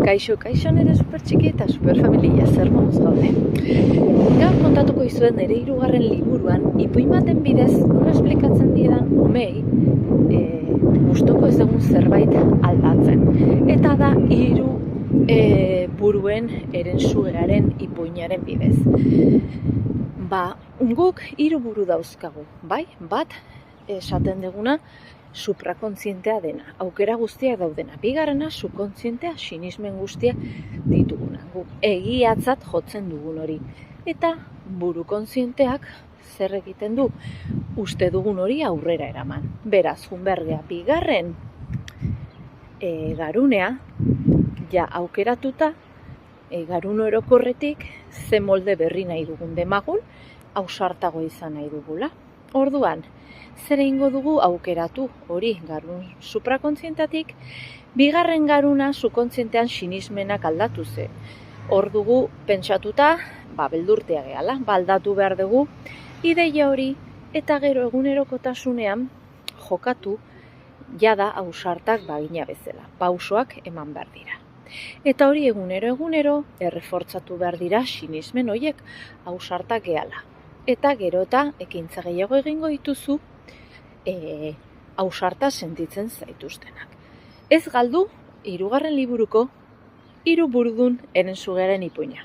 Kaixo nire supertxiki eta superfamilia zer moduz gaude. Gaur kontatuko izuet nire 3. liburuan ipuin baten bidez nola esplikatzen diedan umei gustoko ez egun zerbait aldatzen. Eta da 3 buruen erensugearen ipuinaren bidez. Guk 3 buru dauzkagu, bai? Bat esaten deguna suprakontzientea dena, aukera guztiak daudena. Bigarrena, subkontzientea, sinismen guztiak dituguna. Guk egiatzat jotzen dugun hori. Eta buru kontzienteak zer egiten du? Uste dugun hori aurrera eraman. Beraz, junbergea, bigarren garunea, ja aukeratuta, garun orokorretik ze molde berri nahi dugun demagun, ausartago izan nahi dugula. Orduan, zer egingo dugu aukeratu hori garun suprakontzientatik, bigarren garuna subkontzientean sinismenak aldatu zen. Hor dugu pentsatuta, beldurtea gehala, aldatu behar dugu ideia hori eta gero egunerokotasunean jokatu jada ausartak bagina bezala. Pausoak eman behar dira. Eta hori egunero errefortzatu behar dira sinismen horiek ausartak gehala. Eta gero eta ekintza gehiago egingo dituzu ausarta sentitzen zaituztenak. Ez galdu 3. liburuko 3 burudun erensugearen ipuina.